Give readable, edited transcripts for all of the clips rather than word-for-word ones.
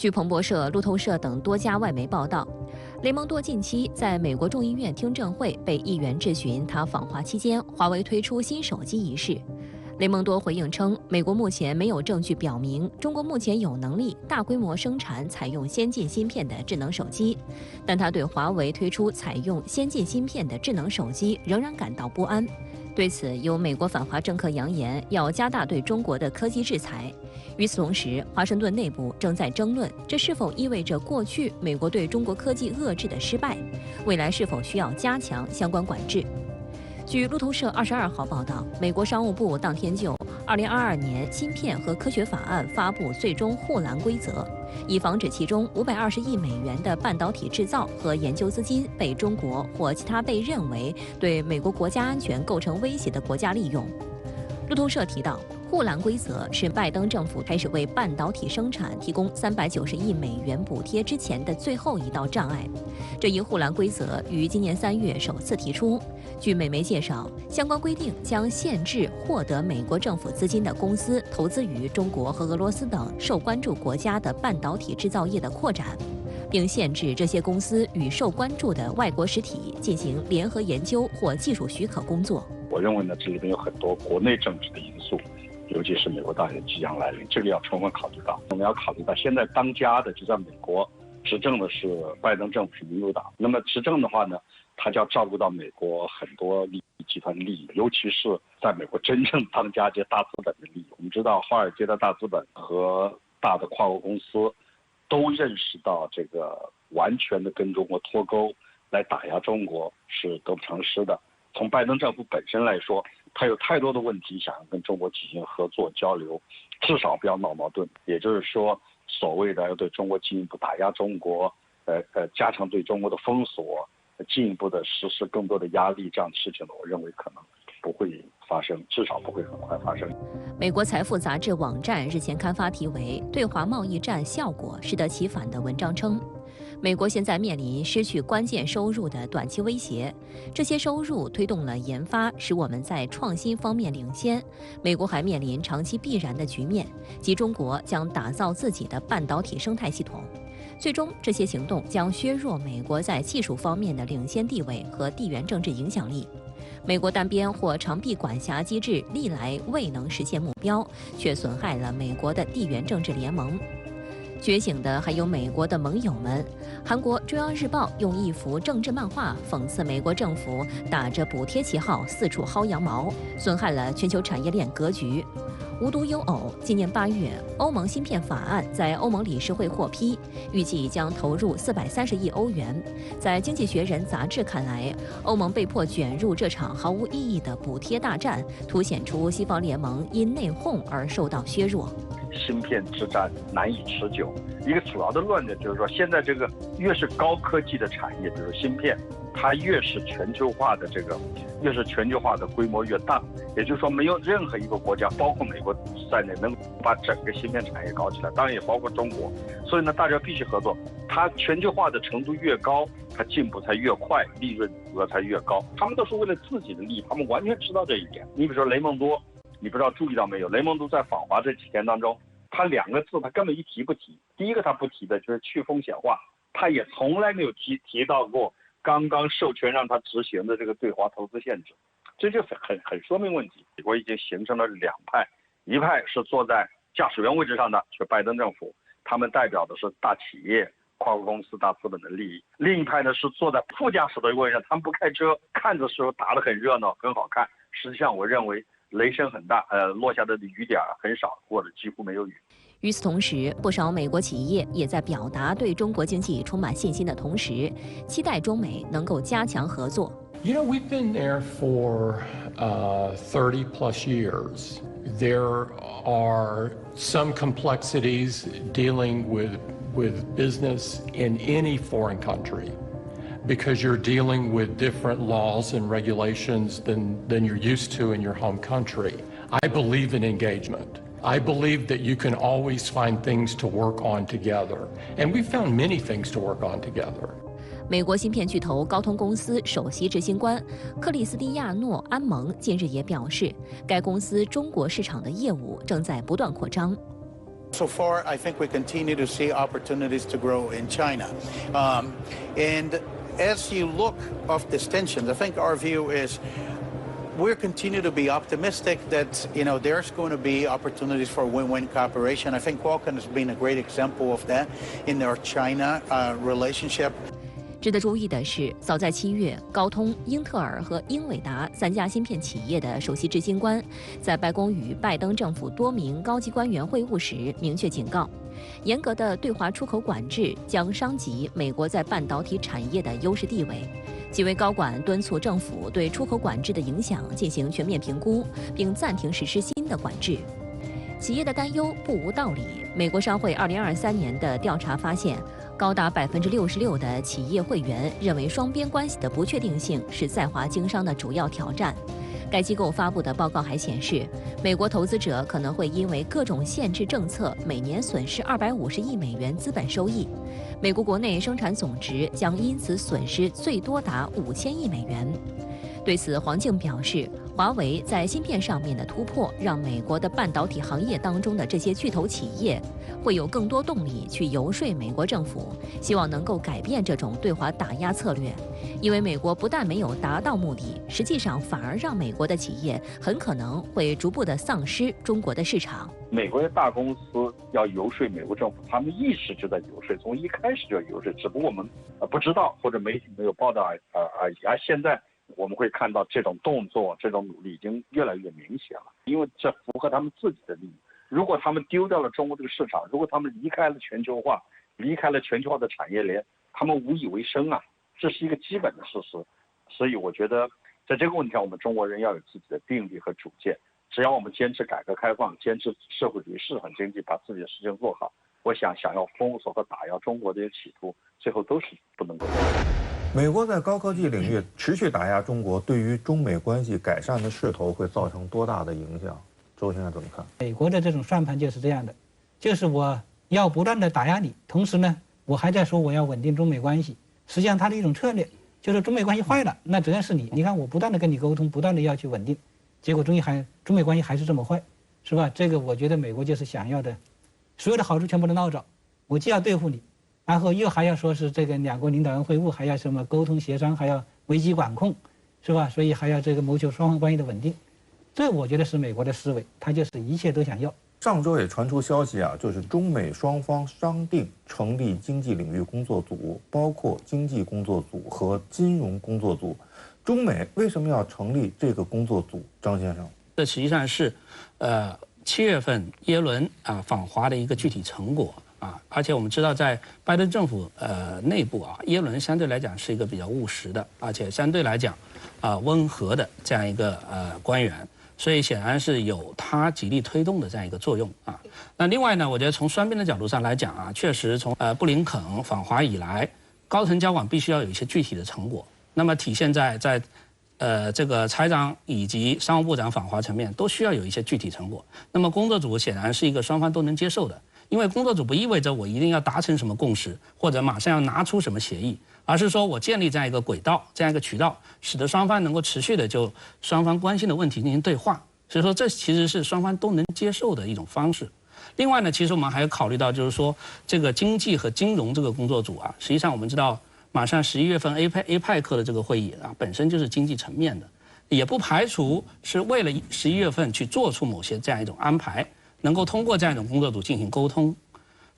据彭博社、路透社等多家外媒报道，雷蒙多近期在美国众议院听证会被议员质询他访华期间华为推出新手机一事。雷蒙多回应称，美国目前没有证据表明中国目前有能力大规模生产采用先进芯片的智能手机，但他对华为推出采用先进芯片的智能手机仍然感到不安。对此，有美国反华政客扬言要加大对中国的科技制裁。与此同时，华盛顿内部正在争论，这是否意味着过去美国对中国科技遏制的失败，未来是否需要加强相关管制。据路透社22号报道，美国商务部当天就2022年芯片和科学法案发布最终护栏规则，以防止其中520亿美元的半导体制造和研究资金被中国或其他被认为对美国国家安全构成威胁的国家利用。路透社提到，护栏规则是拜登政府开始为半导体生产提供390亿美元补贴之前的最后一道障碍。这一护栏规则于今年3月首次提出。据美媒介绍，相关规定将限制获得美国政府资金的公司投资于中国和俄罗斯等受关注国家的半导体制造业的扩展，并限制这些公司与受关注的外国实体进行联合研究或技术许可工作。我认为呢，这里面有很多国内政治的因素，尤其是美国大选即将来临，这个要充分考虑到。我们要考虑到现在当家的就在美国执政的是拜登政府是民主党，那么执政的话呢，他就要照顾到美国很多利益集团的利益，尤其是在美国真正当家这些大资本的利益。我们知道华尔街的大资本和大的跨国公司都认识到这个完全的跟中国脱钩来打压中国是得不偿失的。从拜登政府本身来说，他有太多的问题想要跟中国进行合作交流，至少不要闹矛盾。也就是说，所谓的要对中国进一步打压中国，加强对中国的封锁，进一步的实施更多的压力，这样的事情呢，我认为可能不会发生，至少不会很快发生。美国财富杂志网站日前刊发题为《对华贸易战效果适得其反》的文章称，美国现在面临失去关键收入的短期威胁，这些收入推动了研发，使我们在创新方面领先。美国还面临长期必然的局面，即中国将打造自己的半导体生态系统。最终，这些行动将削弱美国在技术方面的领先地位和地缘政治影响力。美国单边或长臂管辖机制历来未能实现目标，却损害了美国的地缘政治联盟。觉醒的还有美国的盟友们。韩国中央日报用一幅政治漫画讽刺美国政府打着补贴旗号四处薅羊毛，损害了全球产业链格局。无独有偶，今年8月，欧盟芯片法案在欧盟理事会获批，预计将投入430亿欧元。在《经济学人》杂志看来，欧盟被迫卷入这场毫无意义的补贴大战，凸显出西方联盟因内讧而受到削弱。芯片之战难以持久，一个主要的论点就是说，现在这个越是高科技的产业，比如芯片，它越是全球化的规模越大。也就是说，没有任何一个国家，包括美国在内，能把整个芯片产业搞起来，当然也包括中国。所以呢，大家必须合作。它全球化的程度越高，它进步才越快，利润额才越高。他们都是为了自己的利益，他们完全知道这一点。你比如说雷蒙多，你不知道注意到没有？雷蒙多在访华这几天当中，他2个字他根本一提不提。第一个他不提的就是去风险化，他也从来没有提到过刚刚授权让他执行的这个对华投资限制。这就很说明问题。美国已经形成了2派，一派是坐在驾驶员位置上的，是拜登政府，他们代表的是大企业、跨国公司、大资本的利益；另一派呢是坐在副驾驶的位置上，他们不开车，看的时候打得很热闹、很好看，实际上我认为雷声很大，落下的雨点很少，或者几乎没有雨。与此同时，不少美国企业也在表达对中国经济充满信心的同时，期待中美能够加强合作。You know, we've been there for 30 plus years. There are some complexities dealing with business in any foreign country because you're dealing with different laws and regulations than you're used to in your home country. I believe in engagement. I believe that you can always find things to work on together. And we've found many things to work on together. 美国芯片巨头高通公司首席执行官克里斯蒂亚诺·安蒙近日也表示，该公司中国市场的业务正在不断扩张。So far, I think we continue to see opportunities to grow in China. And as you look of these tensions, I think our view is we'll continue to be optimistic that, there's going to be opportunities for win-win cooperation. I think Qualcomm has been a great example of that in our China relationship. 值得注意的是，早在7月，高通、英特尔和英伟达3家芯片企业的首席执行官在白宫与拜登政府多名高级官员会晤时明确警告，严格的对华出口管制将伤及美国在半导体产业的优势地位。几位高管敦促政府对出口管制的影响进行全面评估，并暂停实施新的管制。企业的担忧不无道理。美国商会2023年的调查发现，高达66%的企业会员认为双边关系的不确定性是在华经商的主要挑战。该机构发布的报告还显示，美国投资者可能会因为各种限制政策每年损失250亿美元资本收益，美国国内生产总值将因此损失最多达5000亿美元。对此，黄静表示，华为在芯片上面的突破，让美国的半导体行业当中的这些巨头企业会有更多动力去游说美国政府，希望能够改变这种对华打压策略。因为美国不但没有达到目的，实际上反而让美国的企业很可能会逐步的丧失中国的市场。美国的大公司要游说美国政府，他们一直就在游说，从一开始就游说，只不过我们不知道或者媒体没有报道而已。而现在我们会看到这种动作、这种努力已经越来越明显了，因为这符合他们自己的利益。如果他们丢掉了中国这个市场，如果他们离开了全球化，离开了全球化的产业链，他们无以为生啊，这是一个基本的事实。所以我觉得在这个问题上，我们中国人要有自己的定力和主见。只要我们坚持改革开放，坚持社会主义市场经济，把自己的事情做好，我想要封锁和打压中国这些企图，最后都是不能够做到。美国在高科技领域持续打压中国，对于中美关系改善的势头会造成多大的影响？周先生怎么看？美国的这种算盘就是这样的，就是我要不断的打压你，同时呢，我还在说我要稳定中美关系。实际上它的一种策略就是中美关系坏了，那责任是你。你看我不断的跟你沟通，不断的要去稳定，结果中美关系还是这么坏，是吧？这个我觉得美国就是想要的，所有的好处全部都捞走，我既要对付你。然后又还要说是这个两国领导人会晤，还要什么沟通协商，还要危机管控，是吧？所以还要这个谋求双方关系的稳定，这我觉得是美国的思维，他就是一切都想要。上周也传出消息啊，就是中美双方商定成立经济领域工作组，包括经济工作组和金融工作组。中美为什么要成立这个工作组？张先生，这实际上是7月份耶伦访华的一个具体成果。而且我们知道，在拜登政府内部耶伦相对来讲是一个比较务实的，而且相对来讲温和的这样一个官员，所以显然是有他极力推动的这样一个作用啊。那另外呢，我觉得从双边的角度上来讲确实从布林肯访华以来，高层交往必须要有一些具体的成果，那么体现在这个财长以及商务部长访华层面都需要有一些具体成果。那么工作组显然是一个双方都能接受的。因为工作组不意味着我一定要达成什么共识，或者马上要拿出什么协议，而是说我建立这样一个轨道，这样一个渠道，使得双方能够持续的就双方关心的问题进行对话。所以说，这其实是双方都能接受的一种方式。另外呢，其实我们还要考虑到，就是说这个经济和金融这个工作组实际上我们知道，马上11月份 APEC 的这个会议本身就是经济层面的，也不排除是为了11月份去做出某些这样一种安排。能够通过这样一种工作组进行沟通。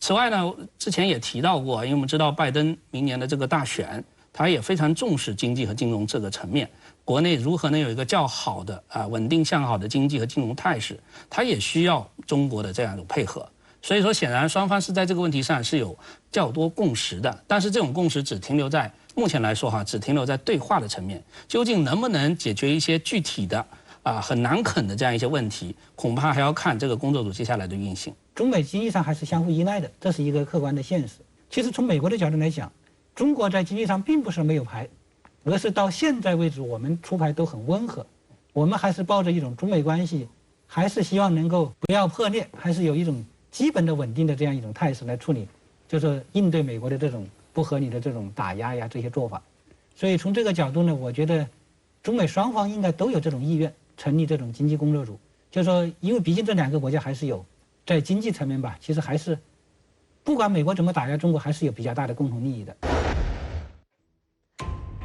此外呢，之前也提到过，因为我们知道拜登明年的这个大选，他也非常重视经济和金融这个层面，国内如何能有一个较好的稳定向好的经济和金融态势，他也需要中国的这样一种配合。所以说，显然双方是在这个问题上是有较多共识的，但是这种共识只停留在目前来说只停留在对话的层面，究竟能不能解决一些具体的很难啃的这样一些问题，恐怕还要看这个工作组接下来的运行。中美经济上还是相互依赖的，这是一个客观的现实。其实从美国的角度来讲，中国在经济上并不是没有牌，而是到现在为止我们出牌都很温和，我们还是抱着一种中美关系还是希望能够不要破裂，还是有一种基本的稳定的这样一种态势来处理，就是应对美国的这种不合理的这种打压呀这些做法。所以从这个角度呢，我觉得中美双方应该都有这种意愿成立这种经济工作组，就是说因为毕竟这两个国家还是有在经济层面吧，其实还是不管美国怎么打压中国，还是有比较大的共同利益的。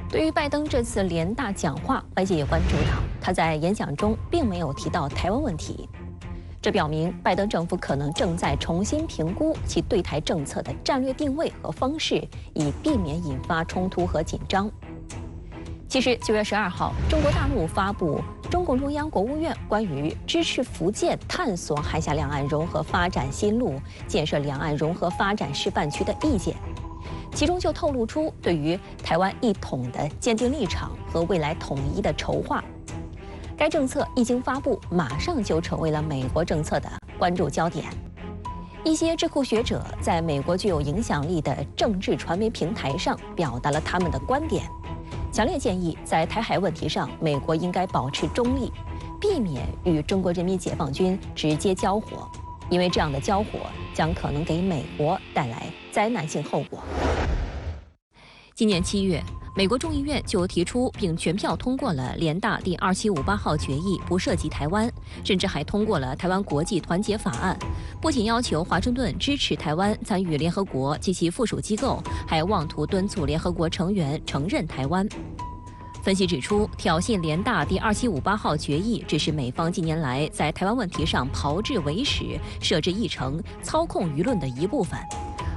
对于拜登这次联大讲话，外界也关注到他在演讲中并没有提到台湾问题，这表明拜登政府可能正在重新评估其对台政策的战略定位和方式，以避免引发冲突和紧张。其实9月12号，中国大陆发布中共中央、国务院关于支持福建探索海峡两岸融合发展新路、建设两岸融合发展示范区的意见，其中就透露出对于台湾一统的坚定立场和未来统一的筹划。该政策一经发布，马上就成为了美国政策的关注焦点。一些智库学者在美国具有影响力的政治传媒平台上表达了他们的观点，强烈建议在台海问题上，美国应该保持中立，避免与中国人民解放军直接交火，因为这样的交火将可能给美国带来灾难性后果。今年7月，美国众议院就提出并全票通过了联大第2758号决议，不涉及台湾，甚至还通过了台湾国际团结法案，不仅要求华盛顿支持台湾参与联合国及其附属机构，还妄图敦促联合国成员承认台湾。分析指出，挑衅联大第2758号决议只是美方近年来在台湾问题上炮制为始、设置议程、操控舆论的一部分。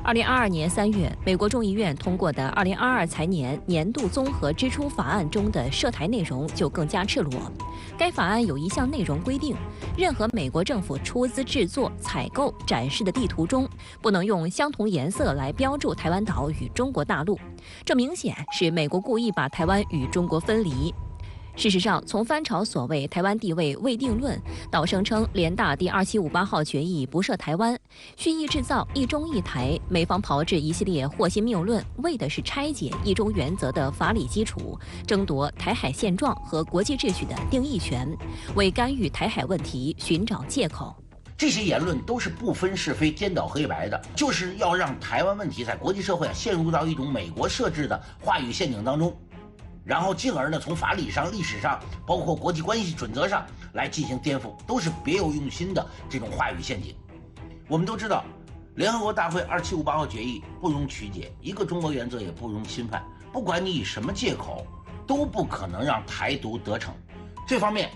2022年3月，美国众议院通过的2022财年年度综合支出法案中的涉台内容就更加赤裸。该法案有一项内容规定，任何美国政府出资制作、采购、展示的地图中，不能用相同颜色来标注台湾岛与中国大陆。这明显是美国故意把台湾与中国分离。事实上，从翻炒所谓台湾地位未定论，到声称联大第2758号决议不涉台湾，蓄意制造一中一台，美方炮制一系列和稀谬论，为的是拆解一中原则的法理基础，争夺台海现状和国际秩序的定义权，为干预台海问题寻找借口。这些言论都是不分是非、颠倒黑白的，就是要让台湾问题在国际社会陷入到一种美国设置的话语陷阱当中。然后进而呢，从法理上、历史上，包括国际关系准则上来进行颠覆，都是别有用心的这种话语陷阱。我们都知道，联合国大会2758号决议不容曲解，一个中国原则也不容侵犯，不管你以什么借口，都不可能让台独得逞。这方面，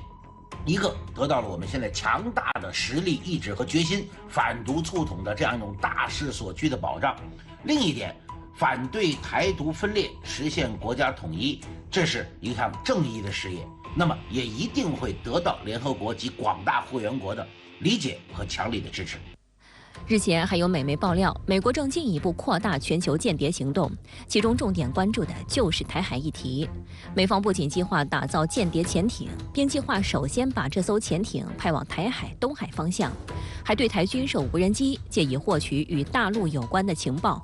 一个得到了我们现在强大的实力、意志和决心，反独促统的这样一种大势所趋的保障；另一点，反对台独分裂，实现国家统一，这是一项正义的事业，那么也一定会得到联合国及广大会员国的理解和强力的支持。日前还有美媒爆料，美国正进一步扩大全球间谍行动，其中重点关注的就是台海议题。美方不仅计划打造间谍潜艇，并计划首先把这艘潜艇派往台海、东海方向，还对台军售无人机，借以获取与大陆有关的情报。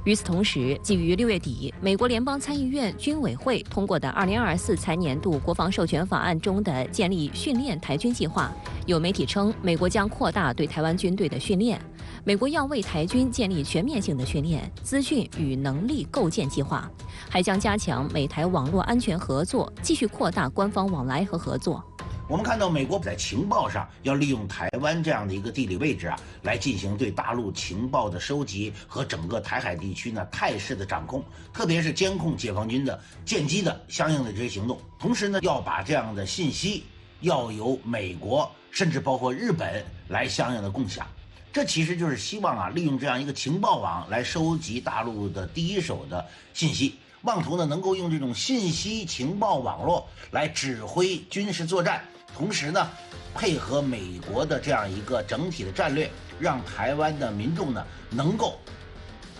与此同时，基于6月底美国联邦参议院军委会通过的2024财年度国防授权法案中的建立训练台军计划，有媒体称美国将扩大对台湾军队的训练，美国要为台军建立全面性的训练、资讯与能力构建计划，还将加强美台网络安全合作，继续扩大官方往来和合作。我们看到美国在情报上要利用台湾这样的一个地理位置来进行对大陆情报的收集和整个台海地区呢态势的掌控，特别是监控解放军的舰机的相应的这些行动。同时呢，要把这样的信息要由美国甚至包括日本来相应的共享。这其实就是希望利用这样一个情报网来收集大陆的第一手的信息，妄图呢能够用这种信息情报网络来指挥军事作战，同时呢配合美国的这样一个整体的战略，让台湾的民众呢能够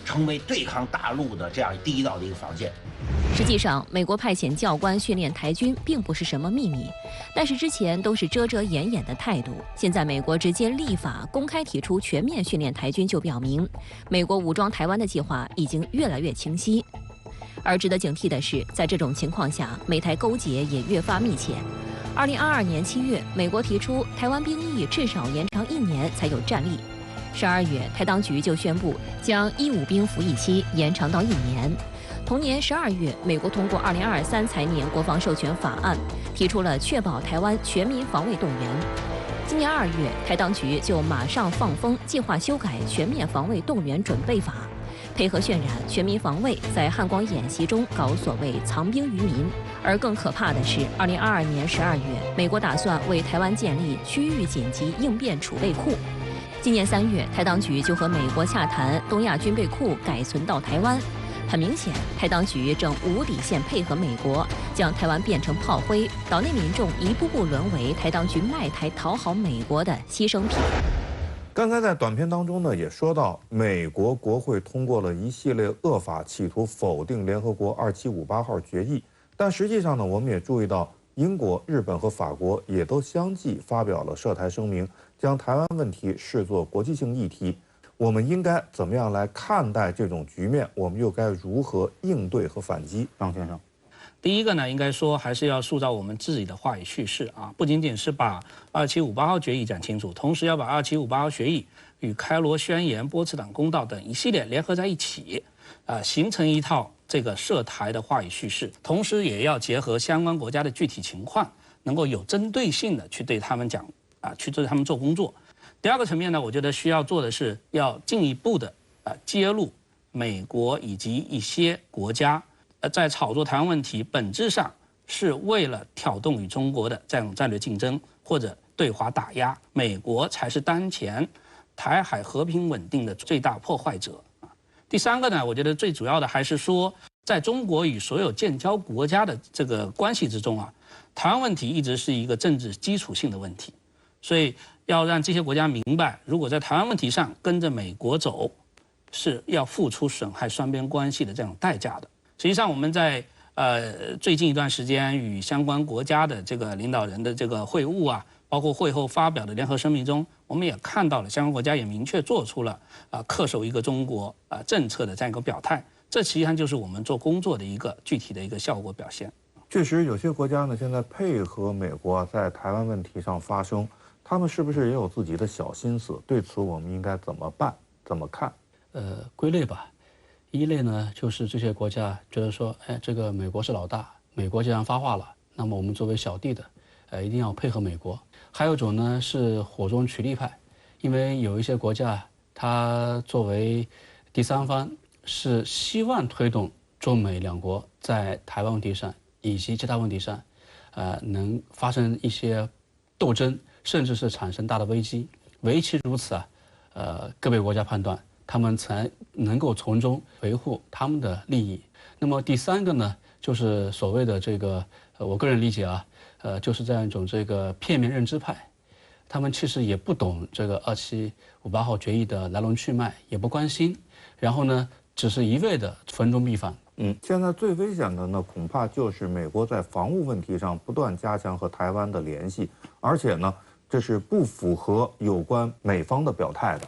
成为对抗大陆的这样第一道的一个防线。实际上，美国派遣教官训练台军并不是什么秘密，但是之前都是遮遮掩掩的态度。现在美国直接立法公开提出全面训练台军，就表明美国武装台湾的计划已经越来越清晰。而值得警惕的是，在这种情况下，美台勾结也越发密切。2022年7月，美国提出台湾兵役至少延长1年才有战力。12月，台当局就宣布将义务兵服役期延长到1年。同年12月，美国通过2023财年国防授权法案，提出了确保台湾全民防卫动员。今今年2月，台当局就马上放风，计划修改《全面防卫动员准备法》，配合渲染全民防卫，在汉光演习中搞所谓藏兵于民。而更可怕的是，2022年12月，美国打算为台湾建立区域紧急应变储备库。今年3月，台当局就和美国洽谈东亚军备库改存到台湾。很明显，台当局正无底线配合美国，将台湾变成炮灰，岛内民众一步步沦为台当局卖台讨好美国的牺牲品。刚才在短片当中呢，也说到美国国会通过了一系列恶法，企图否定联合国2758号决议。但实际上呢，我们也注意到，英国、日本和法国也都相继发表了涉台声明，将台湾问题视作国际性议题。我们应该怎么样来看待这种局面？我们又该如何应对和反击？张先生，第一个呢，应该说还是要塑造我们自己的话语叙事啊，不仅仅是把2758号决议讲清楚，同时要把2758号决议与开罗宣言、波茨坦公告等一系列联合在一起，形成一套这个涉台的话语叙事，同时也要结合相关国家的具体情况，能够有针对性的去对他们讲去对他们做工作。第二个层面呢，我觉得需要做的是要进一步的揭露美国以及一些国家在炒作台湾问题本质上是为了挑动与中国的这种战略竞争或者对华打压，美国才是当前台海和平稳定的最大破坏者。第三个呢，我觉得最主要的还是说，在中国与所有建交国家的这个关系之中台湾问题一直是一个政治基础性的问题，所以要让这些国家明白，如果在台湾问题上跟着美国走，是要付出损害双边关系的这种代价的。实际上，我们在最近一段时间与相关国家的这个领导人的这个会晤包括会后发表的联合声明中，我们也看到了相关国家也明确做出了恪守一个中国政策的这样一个表态。这实际上就是我们做工作的一个具体的一个效果表现。确实，有些国家呢现在配合美国在台湾问题上发声。他们是不是也有自己的小心思？对此我们应该怎么办？怎么看？归类吧。一类呢，就是这些国家觉得说，这个美国是老大，美国既然发话了，那么我们作为小弟的，一定要配合美国。还有一种呢是火中取栗派，因为有一些国家，它作为第三方，是希望推动中美两国在台湾问题上以及其他问题上，能发生一些斗争。甚至是产生大的危机，唯其如此个别国家判断，他们才能够从中维护他们的利益。那么第三个呢，就是所谓的这个，我个人理解就是这样一种这个片面认知派，他们其实也不懂这个2758号决议的来龙去脉，也不关心，然后呢，只是一味的逢中必反。现在最危险的呢，恐怕就是美国在防务问题上不断加强和台湾的联系，而且呢，这是不符合有关美方的表态的，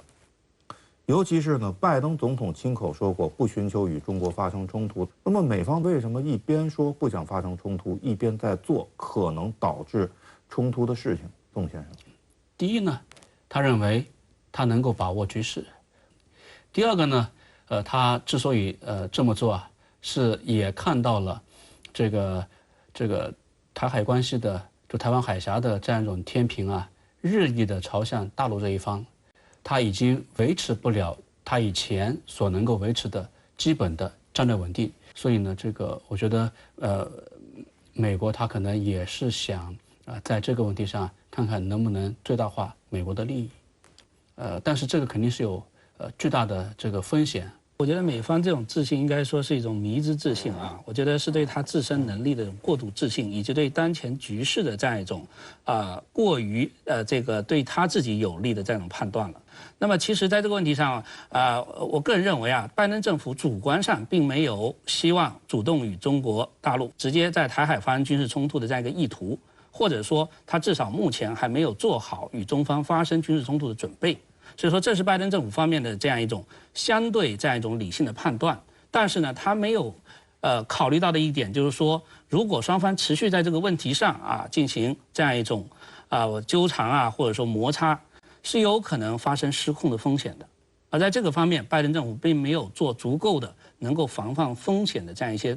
尤其是呢，拜登总统亲口说过不寻求与中国发生冲突。那么美方为什么一边说不想发生冲突，一边在做可能导致冲突的事情？宋先生，第一呢，他认为他能够把握局势；第二个呢，他之所以这么做是也看到了这个台海关系的。就台湾海峡的这样一种天平日益的朝向大陆这一方，它已经维持不了它以前所能够维持的基本的战略稳定。所以呢，这个我觉得美国它可能也是想在这个问题上看看能不能最大化美国的利益。但是这个肯定是有巨大的这个风险。我觉得美方这种自信应该说是一种迷之自信我觉得是对他自身能力的一种过度自信，以及对当前局势的这样一种过于这个对他自己有利的这种判断了。那么其实在这个问题上我个人认为拜登政府主观上并没有希望主动与中国大陆直接在台海发生军事冲突的这样一个意图，或者说他至少目前还没有做好与中方发生军事冲突的准备。所以说，这是拜登政府方面的这样一种相对这样一种理性的判断。但是呢，他没有考虑到的一点就是说，如果双方持续在这个问题上进行这样一种纠缠或者说摩擦，是有可能发生失控的风险的。而在这个方面，拜登政府并没有做足够的能够防范风险的这样一些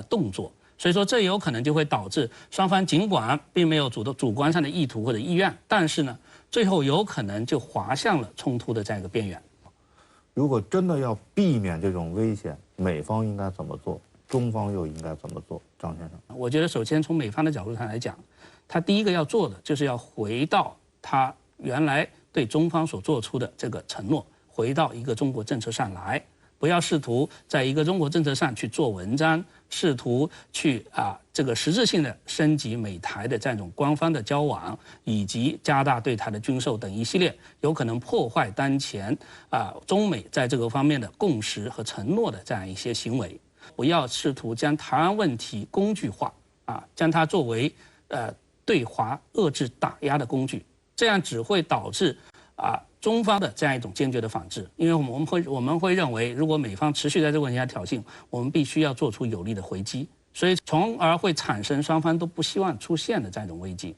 动作。所以说，这有可能就会导致双方尽管并没有主观上的意图或者意愿，但是呢，最后有可能就滑向了冲突的这样一个边缘。如果真的要避免这种危险，美方应该怎么做？中方又应该怎么做？张先生，我觉得首先从美方的角度上来讲，他第一个要做的就是要回到他原来对中方所做出的这个承诺，回到一个中国政策上来，不要试图在一个中国政策上去做文章，试图去这个实质性的升级美台的这种官方的交往，以及加大对台的军售等一系列有可能破坏当前中美在这个方面的共识和承诺的这样一些行为。不要试图将台湾问题工具化将它作为对华遏制打压的工具，这样只会导致中方的这样一种坚决的反制。因为我们会认为，如果美方持续在这个问题上挑衅，我们必须要做出有力的回击，所以从而会产生双方都不希望出现的这样一种危机。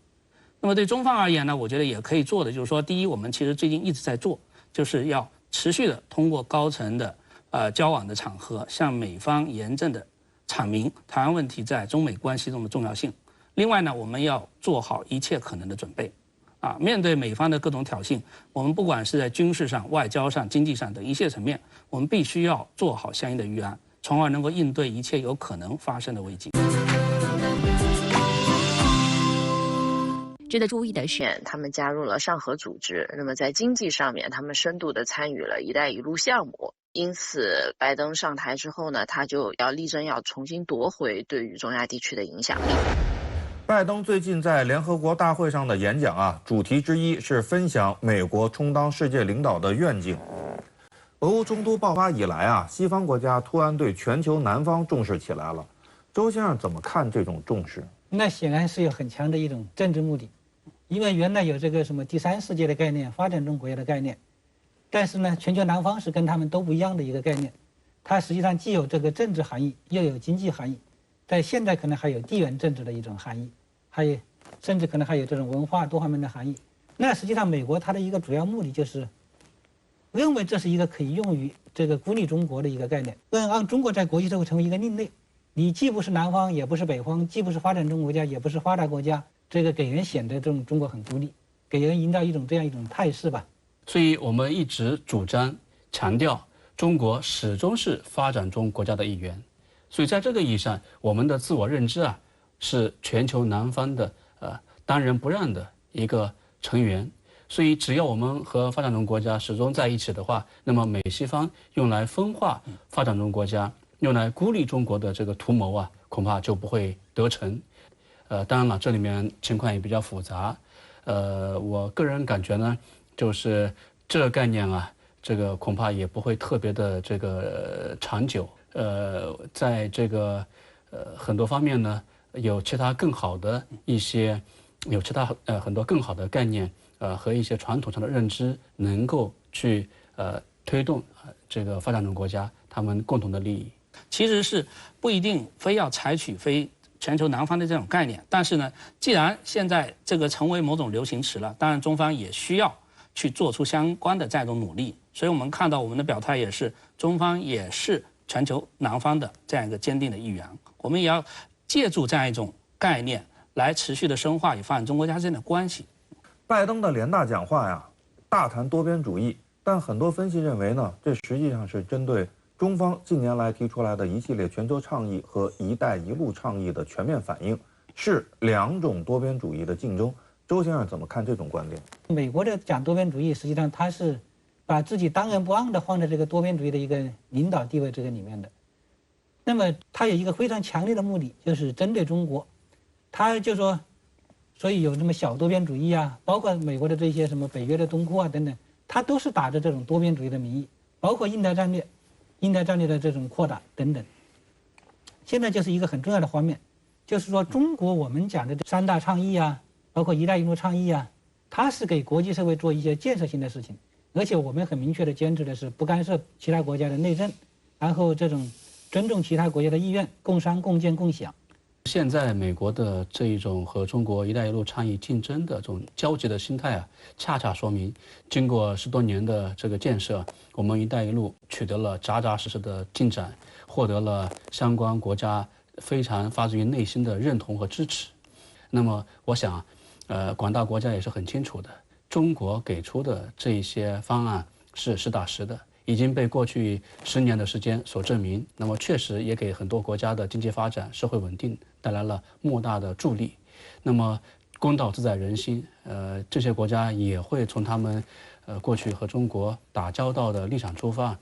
那么对中方而言呢，我觉得也可以做的就是说，第一，我们其实最近一直在做，就是要持续的通过高层的交往的场合，向美方严正的阐明台湾问题在中美关系中的重要性。另外呢，我们要做好一切可能的准备面对美方的各种挑衅，我们不管是在军事上、外交上、经济上等一切层面，我们必须要做好相应的预案，从而能够应对一切有可能发生的危机。值得注意的是，他们加入了上合组织，那么在经济上面，他们深度的参与了“一带一路”项目。因此，拜登上台之后呢，他就要力争要重新夺回对于中亚地区的影响力。拜登最近在联合国大会上的演讲主题之一是分享美国充当世界领导的愿景。俄乌冲突爆发以来西方国家突然对全球南方重视起来了。周先生怎么看这种重视？那显然是有很强的一种政治目的，因为原来有这个什么第三世界的概念、发展中国家的概念，但是呢，全球南方是跟他们都不一样的一个概念，它实际上既有这个政治含义，又有经济含义，在现在可能还有地缘政治的一种含义，还有甚至可能还有这种文化多方面的含义。那实际上美国它的一个主要目的就是认为这是一个可以用于这个孤立中国的一个概念，让中国在国际社会成为一个另类。你既不是南方，也不是北方，既不是发展中国家，也不是发达国家，这个给人显得这种中国很孤立，给人营造一种这样一种态势吧。所以我们一直主张强调，中国始终是发展中国家的一员。所以在这个意义上，我们的自我认知是全球南方的当仁不让的一个成员。所以只要我们和发展中国家始终在一起的话，那么美西方用来分化发展中国家，用来孤立中国的这个图谋恐怕就不会得逞。当然了，这里面情况也比较复杂。我个人感觉呢，就是这个概念这个恐怕也不会特别的这个长久。在这个很多方面呢，有其他更好的一些，有其他很多更好的概念和一些传统上的认知，能够去推动这个发展中国家他们共同的利益。其实是不一定非要采取非全球南方的这种概念，但是呢，既然现在这个成为某种流行词了，当然中方也需要去做出相关的这样一种努力。所以我们看到我们的表态也是，中方也是全球南方的这样一个坚定的一员。我们也要借助这样一种概念来持续的深化与发展中国家之间的关系。拜登的联大讲话大谈多边主义，但很多分析认为呢，这实际上是针对中方近年来提出来的一系列全球倡议和“一带一路”倡议的全面反应，是两种多边主义的竞争。周先生怎么看这种观点？美国的讲多边主义，实际上它是把自己当仁不让的放在这个多边主义的一个领导地位这个里面的。那么它有一个非常强烈的目的，就是针对中国。它就说，所以有什么小多边主义包括美国的这些什么北约的东扩等等，它都是打着这种多边主义的名义，包括印太战略。印太战略的这种扩大等等，现在就是一个很重要的方面，就是说中国我们讲的三大倡议包括“一带一路”倡议它是给国际社会做一些建设性的事情，而且我们很明确的坚持的是不干涉其他国家的内政，然后这种尊重其他国家的意愿，共商共建共享。现在美国的这一种和中国“一带一路”倡议竞争的这种焦急的心态恰恰说明，经过10多年的这个建设，我们“一带一路”取得了扎扎实实的进展，获得了相关国家非常发自于内心的认同和支持。那么，我想，广大国家也是很清楚的，中国给出的这一些方案是实打实的，已经被过去10年的时间所证明。那么确实也给很多国家的经济发展、社会稳定带来了莫大的助力。那么公道自在人心，这些国家也会从他们过去和中国打交道的立场出发，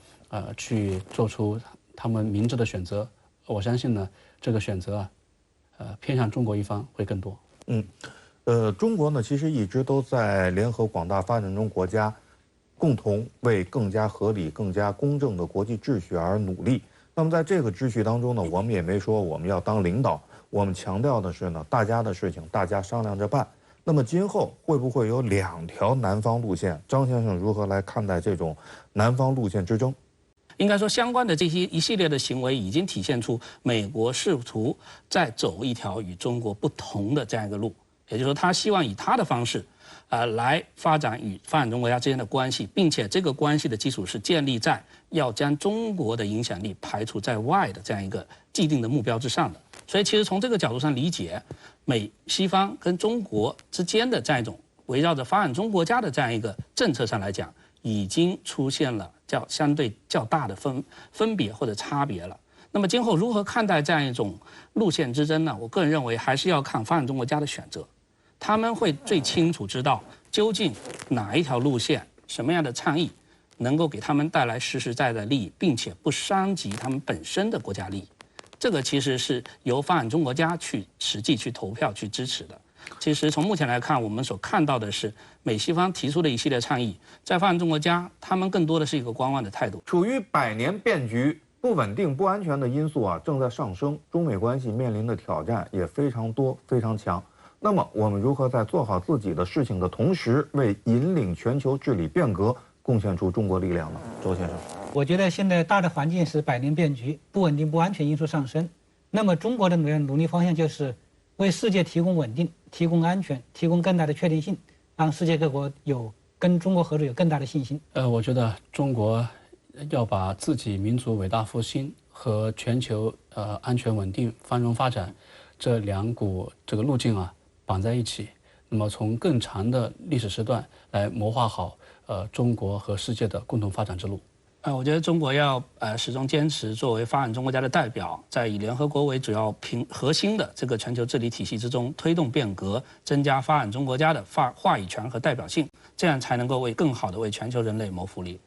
去做出他们明智的选择。我相信呢，这个选择偏向中国一方会更多。中国呢，其实一直都在联合广大发展中国家，共同为更加合理、更加公正的国际秩序而努力。那么在这个秩序当中呢，我们也没说我们要当领导，我们强调的是呢，大家的事情大家商量着办。那么今后会不会有2条南方路线？张先生如何来看待这种南方路线之争？应该说，相关的这些一系列的行为已经体现出美国试图再走一条与中国不同的这样一个路，也就是说，他希望以他的方式，来发展与发展中国家之间的关系，并且这个关系的基础是建立在要将中国的影响力排除在外的这样一个既定的目标之上的。所以，其实从这个角度上理解，美西方跟中国之间的这样一种围绕着发展中国家的这样一个政策上来讲，已经出现了相对较大的分别或者差别了。那么今后如何看待这样一种路线之争呢？我个人认为还是要看发展中国家的选择，他们会最清楚知道究竟哪一条路线、什么样的倡议能够给他们带来实实在在的利益，并且不伤及他们本身的国家利益。这个其实是由发展中国家去实际去投票去支持的。其实从目前来看，我们所看到的是美西方提出的一系列倡议，在发展中国家，他们更多的是一个观望的态度。处于百年变局、不稳定、不安全的因素正在上升，中美关系面临的挑战也非常多、非常强。那么，我们如何在做好自己的事情的同时，为引领全球治理变革贡献出中国力量呢？周先生，我觉得现在大的环境是百年变局，不稳定、不安全因素上升。那么，中国的努力方向就是为世界提供稳定、提供安全、提供更大的确定性，让世界各国跟中国合作有更大的信心。我觉得中国要把自己民族伟大复兴和全球安全稳定、繁荣发展这2股这个路径绑在一起，那么从更长的历史时段来谋划好中国和世界的共同发展之路。我觉得中国要始终坚持作为发展中国家的代表，在以联合国为主要核心的这个全球治理体系之中推动变革，增加发展中国家的话语权和代表性，这样才能够更好的为全球人类谋福利。